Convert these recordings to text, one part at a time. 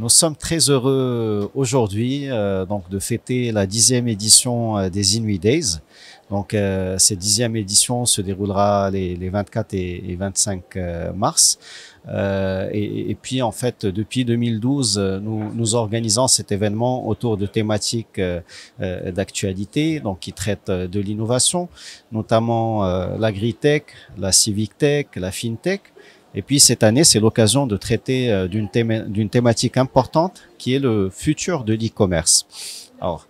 Nous sommes très heureux aujourd'hui donc de fêter la 10e édition des Inuit Days. Donc cette 10e édition se déroulera les 24 et 25 mars. Et puis en fait depuis 2012 nous organisons cet événement autour de thématiques d'actualité donc qui traitent de l'innovation, notamment l'agritech, la civic tech, la fintech. Et puis cette année, c'est l'occasion de traiter d'une thématique importante qui est le futur de l'e-commerce. Alors,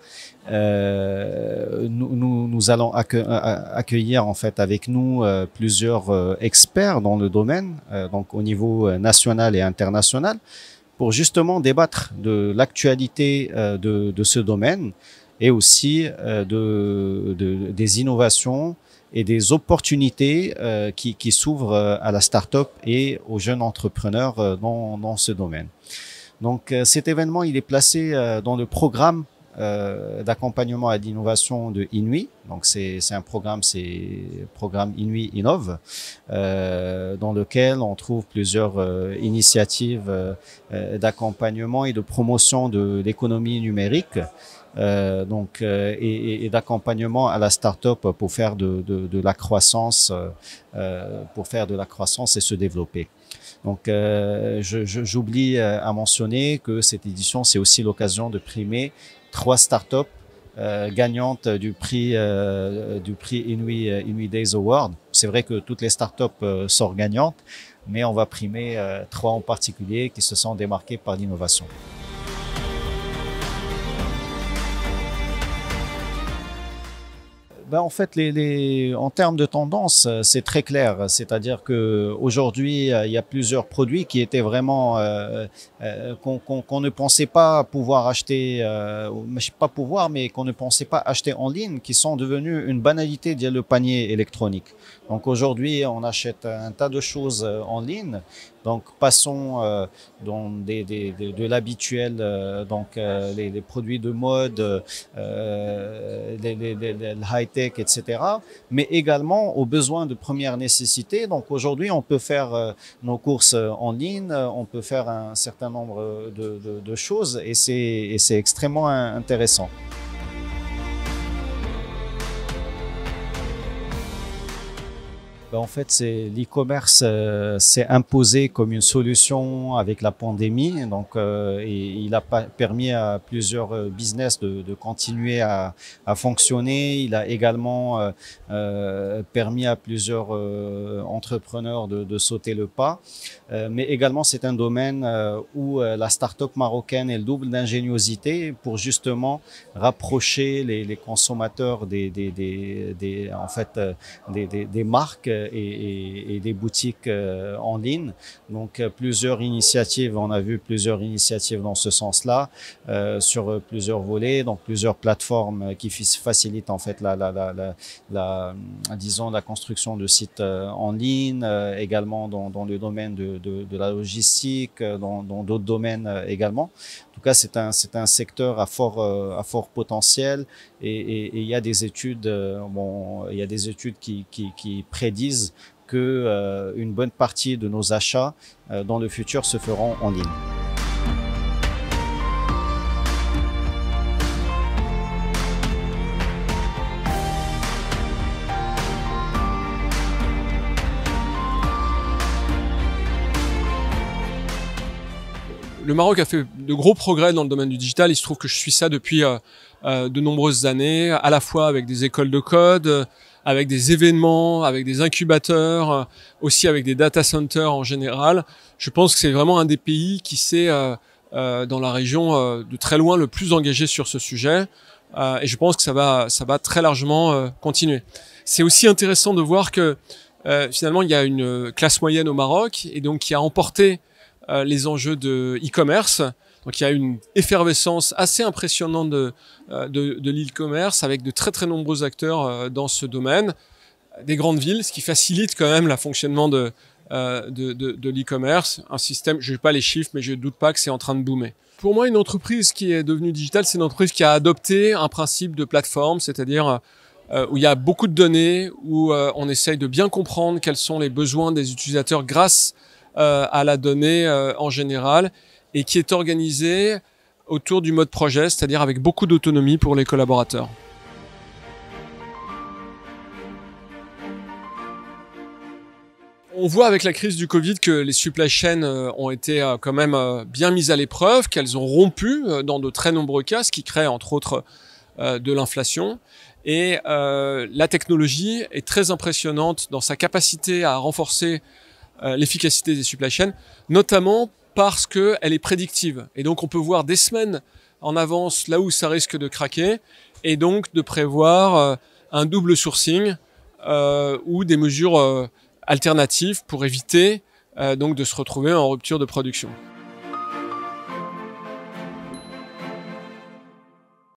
nous allons accueillir en fait avec nous plusieurs experts dans le domaine, donc au niveau national et international, pour justement débattre de l'actualité de ce domaine et aussi des innovations et des opportunités qui s'ouvrent à la start-up et aux jeunes entrepreneurs dans ce domaine. Donc cet événement, il est placé dans le programme d'accompagnement à l'innovation de Inuit. Donc c'est un programme Inuit Innove, dans lequel on trouve plusieurs initiatives d'accompagnement et de promotion de l'économie numérique. Et d'accompagnement à la start-up pour faire de la croissance, et se développer. Donc, j'oublie à mentionner que cette édition, c'est aussi l'occasion de primer 3 start-up gagnantes du prix Inuit Days Award. C'est vrai que toutes les start-up sortent gagnantes, mais on va primer 3 en particulier qui se sont démarquées par l'innovation. Ben en fait, en termes de tendance, c'est très clair. C'est-à-dire que aujourd'hui, il y a plusieurs produits qui étaient vraiment qu'on ne pensait pas pouvoir acheter, pas pouvoir, mais qu'on ne pensait pas acheter en ligne, qui sont devenus une banalité via le panier électronique. Donc aujourd'hui, on achète un tas de choses en ligne. Donc passons de l'habituel, les produits de mode, le high-tech, etc. Mais également aux besoins de première nécessité. Donc aujourd'hui, on peut faire nos courses en ligne, on peut faire un certain nombre de choses et c'est extrêmement intéressant. En fait, l'e-commerce s'est imposé comme une solution avec la pandémie. Donc, et il a permis à plusieurs business de continuer à fonctionner. Il a également permis à plusieurs entrepreneurs de sauter le pas. Mais également, c'est un domaine où la start-up marocaine est le double d'ingéniosité pour justement rapprocher les consommateurs des marques et des boutiques en ligne. Donc plusieurs initiatives, on a vu plusieurs initiatives dans ce sens-là sur plusieurs volets, donc plusieurs plateformes qui facilitent en fait disons la construction de sites en ligne, également dans le domaine de la logistique, dans d'autres domaines également. En tout cas, c'est un secteur à fort potentiel et il y a des études qui prédisent que une bonne partie de nos achats dans le futur se feront en ligne. Le Maroc a fait de gros progrès dans le domaine du digital. Il se trouve que je suis ça depuis de nombreuses années, à la fois avec des écoles de code, avec des événements, avec des incubateurs, aussi avec des data centers en général. Je pense que c'est vraiment un des pays qui s'est, dans la région, de très loin le plus engagé sur ce sujet. Et je pense que ça va très largement continuer. C'est aussi intéressant de voir que finalement, il y a une classe moyenne au Maroc et donc qui a emporté les enjeux de e-commerce. Donc il y a une effervescence assez impressionnante de l'e-commerce avec de très très nombreux acteurs dans ce domaine, des grandes villes, ce qui facilite quand même le fonctionnement de l'e-commerce. Un système, je n'ai pas les chiffres, mais je ne doute pas que c'est en train de boomer. Pour moi, une entreprise qui est devenue digitale, c'est une entreprise qui a adopté un principe de plateforme, c'est-à-dire où il y a beaucoup de données, où on essaye de bien comprendre quels sont les besoins des utilisateurs grâce à la donnée en général, et qui est organisée autour du mode projet, c'est-à-dire avec beaucoup d'autonomie pour les collaborateurs. On voit avec la crise du Covid que les supply chains ont été quand même bien mises à l'épreuve, qu'elles ont rompu dans de très nombreux cas, ce qui crée entre autres de l'inflation. Et la technologie est très impressionnante dans sa capacité à renforcer l'efficacité des supply chains, notamment parce qu'elle est prédictive. Et donc on peut voir des semaines en avance là où ça risque de craquer, et donc de prévoir un double sourcing ou des mesures alternatives pour éviter donc de se retrouver en rupture de production.